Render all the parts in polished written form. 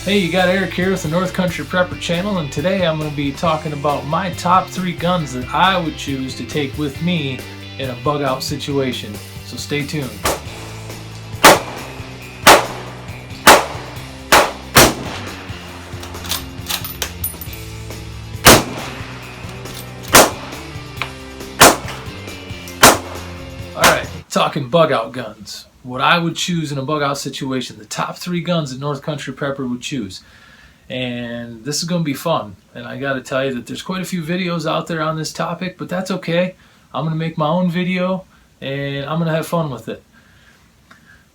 Hey, you got Eric here with the North Country Prepper channel, and today I'm going to be talking about my top 3 guns that I would choose to take with me in a bug out situation. So stay tuned. Alright, talking bug out guns. What I would choose in a bug out situation, the top 3 guns that North Country Prepper would choose. And this is going to be fun. And I got to tell you that there's quite a few videos out there on this topic, but that's okay. I'm going to make my own video and I'm going to have fun with it.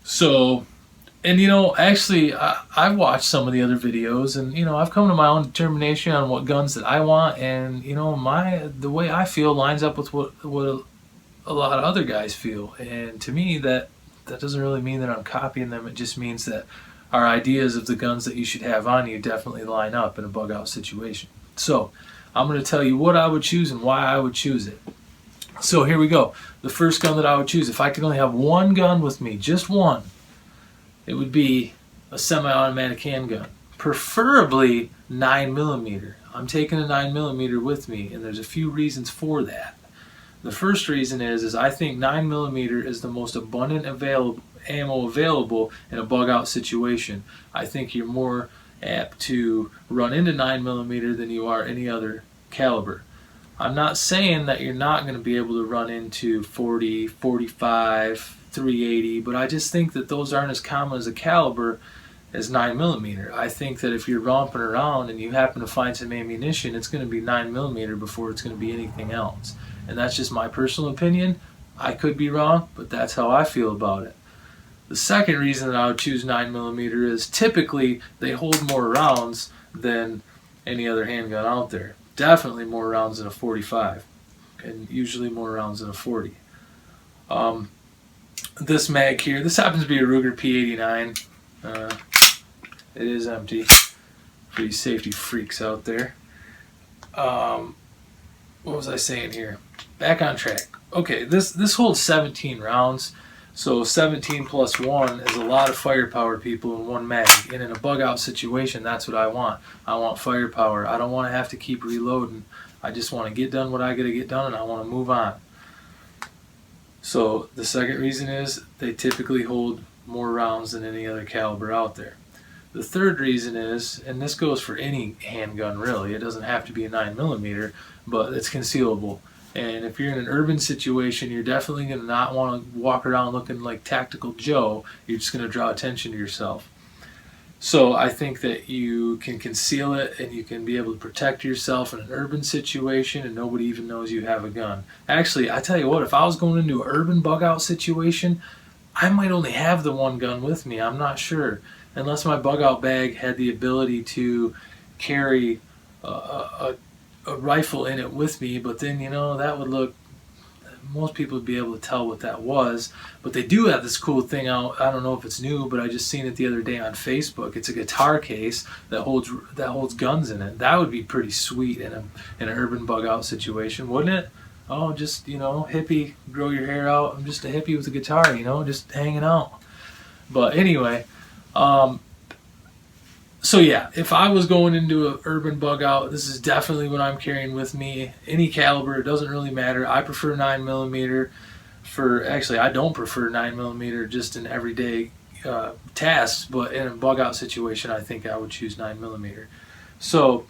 So, and actually I've watched some of the other videos, and I've come to my own determination on what guns that I want, and the way I feel lines up with what a lot of other guys feel. And to me, that doesn't really mean that I'm copying them. It just means that our ideas of the guns that you should have on you definitely line up in a bug out situation. So I'm going to tell you what I would choose and why I would choose it. So here we go. The first gun that I would choose, if I could only have one gun with me, just one, it would be a semi-automatic handgun, preferably 9mm. I'm taking a 9mm with me, and there's a few reasons for that. The first reason is I think 9mm is the most abundant ammo available in a bug out situation. I think you're more apt to run into 9mm than you are any other caliber. I'm not saying that you're not going to be able to run into 40, 45, 380, but I just think that those aren't as common as a caliber as 9mm. I think that if you're romping around and you happen to find some ammunition, it's going to be 9mm before it's going to be anything else. And that's just my personal opinion. I could be wrong, but that's how I feel about it. The second reason that I would choose 9mm is typically they hold more rounds than any other handgun out there. Definitely more rounds than a 45, and usually more rounds than a 40. This mag here, this happens to be a Ruger P89. It is empty for you safety freaks out there. What was I saying here? Back on track. Okay, this holds 17 rounds, so 17 plus 1 is a lot of firepower, people, in one mag. And in a bug out situation, that's what I want. I want firepower. I don't want to have to keep reloading. I just want to get done what I got to get done, and I want to move on. So the second reason is they typically hold more rounds than any other caliber out there. The third reason is, and this goes for any handgun really, it doesn't have to be a 9mm, but it's concealable. And if you're in an urban situation, you're definitely going to not want to walk around looking like Tactical Joe. You're just going to draw attention to yourself. So I think that you can conceal it and you can be able to protect yourself in an urban situation and nobody even knows you have a gun. Actually, I tell you what, if I was going into an urban bug out situation, I might only have the one gun with me. I'm not sure. Unless my bug out bag had the ability to carry a rifle in it with me, but then that would look, most people would be able to tell what that was. But they do have this cool thing out. I don't know if it's new, but I just seen it the other day on Facebook. It's a guitar case that holds guns in it. That would be pretty sweet in an urban bug out situation, wouldn't it? Oh, just hippie, grow your hair out. I'm just a hippie with a guitar, just hanging out. But anyway, so yeah, if I was going into an urban bug out, this is definitely what I'm carrying with me. Any caliber, it doesn't really matter. I prefer 9mm actually I don't prefer 9mm just in everyday tasks, but in a bug out situation I think I would choose 9mm. So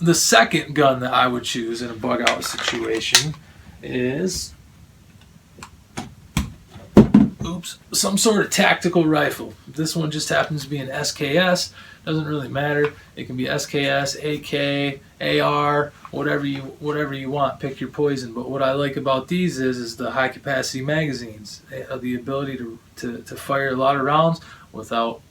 the second gun that I would choose in a bug out situation is some sort of tactical rifle. This one just happens to be an SKS. Doesn't really matter. It can be SKS, AK, AR, whatever you want. Pick your poison. But what I like about these is the high capacity magazines, the ability to fire a lot of rounds without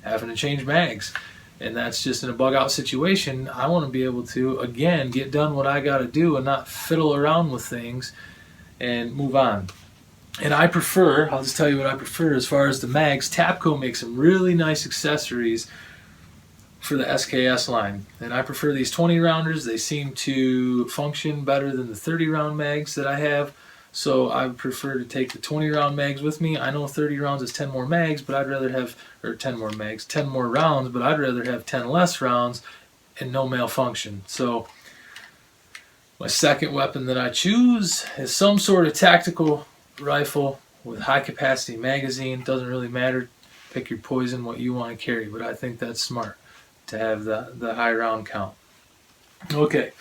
having to change mags. And that's just in a bug out situation. I want to be able to, again, get done what I got to do and not fiddle around with things and move on. And I prefer, I'll just tell you what I prefer as far as the mags. Tapco makes some really nice accessories for the SKS line. And I prefer these 20 rounders. They seem to function better than the 30 round mags that I have. So I would prefer to take the 20 round mags with me. I know 30 rounds is 10 more mags, but I'd rather have, or 10 more mags, 10 more rounds, but I'd rather have 10 less rounds and no malfunction. So my second weapon that I choose is some sort of tactical rifle with high capacity magazine. Doesn't really matter. Pick your poison, what you want to carry, but I think that's smart to have the high round count. Okay,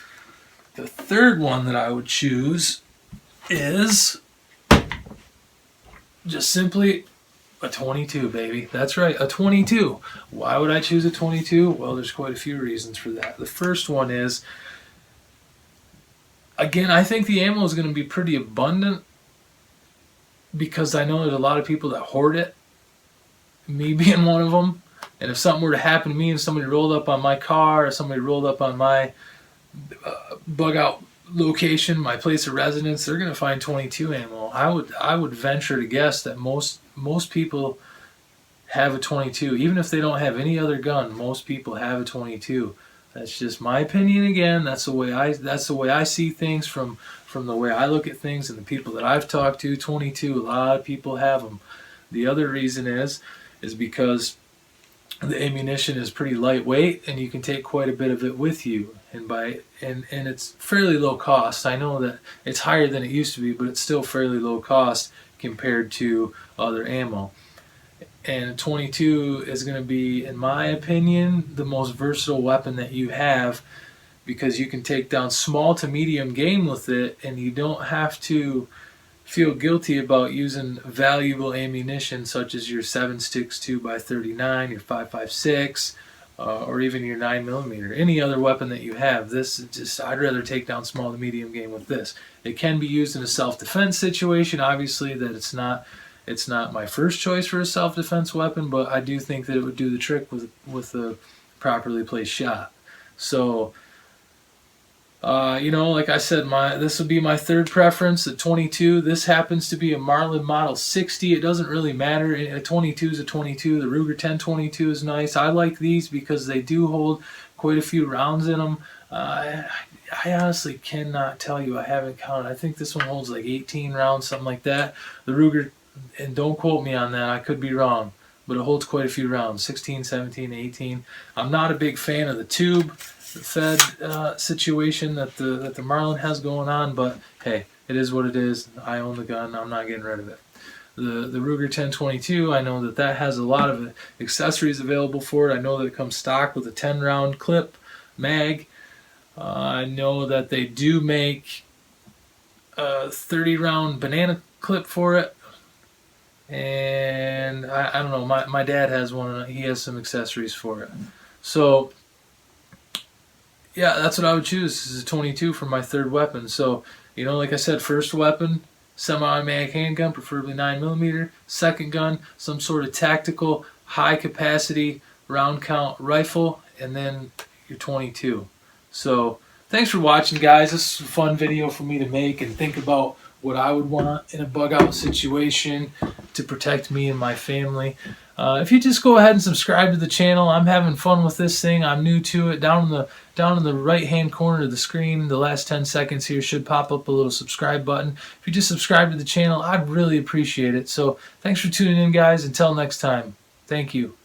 the third one that I would choose is just simply a 22, baby. That's right, a 22. Why would I choose a 22? Well, there's quite a few reasons for that. The first one is, again, I think the ammo is going to be pretty abundant because I know there's a lot of people that hoard it, me being one of them. And if something were to happen to me and somebody rolled up on my car or somebody rolled up on my bug out location, my place of residence, they're going to find 22 ammo. I would venture to guess that most people have a 22. Even if they don't have any other gun, most people have a 22. That's just my opinion. Again, that's the way I see things from the way I look at things and the people that I've talked to. 22, a lot of people have them. The other reason is because the ammunition is pretty lightweight and you can take quite a bit of it with you, and it's fairly low cost. I know that it's higher than it used to be, but it's still fairly low cost compared to other ammo. And 22 is going to be, in my opinion, the most versatile weapon that you have, because you can take down small to medium game with it and you don't have to feel guilty about using valuable ammunition such as your 7.62 by 39, your 5.56, or even your 9mm. Any other weapon that you have, this is just, I'd rather take down small to medium game with this. It can be used in a self-defense situation. Obviously, that it's not my first choice for a self-defense weapon, but I do think that it would do the trick with a properly placed shot. So, like I said, this would be my third preference, the 22. This happens to be a Marlin Model 60. It doesn't really matter. A 22 is a 22. The Ruger 1022 is nice. I like these because they do hold quite a few rounds in them. I honestly cannot tell you. I haven't counted. I think this one holds like 18 rounds, something like that. The Ruger, and don't quote me on that, I could be wrong, but it holds quite a few rounds, 16, 17, 18. I'm not a big fan of the tube, the fed situation that the Marlin has going on, but hey, it is what it is. I own the gun. I'm not getting rid of it. The Ruger 1022, I know that has a lot of accessories available for it. I know that it comes stock with a 10-round clip mag. I know that they do make a 30-round banana clip for it. And I don't know, my dad has one, and he has some accessories for it. So yeah, that's what I would choose. This is a 22 for my third weapon. So, like I said, first weapon, semi-automatic handgun, preferably 9mm. Second gun, some sort of tactical, high-capacity, round count rifle, and then your 22. So, thanks for watching, guys. This is a fun video for me to make and think about what I would want in a bug-out situation to protect me and my family. If you just go ahead and subscribe to the channel, I'm having fun with this thing. I'm new to it. Down in the right-hand corner of the screen, the last 10 seconds here should pop up a little subscribe button. If you just subscribe to the channel, I'd really appreciate it. So thanks for tuning in, guys. Until next time, thank you.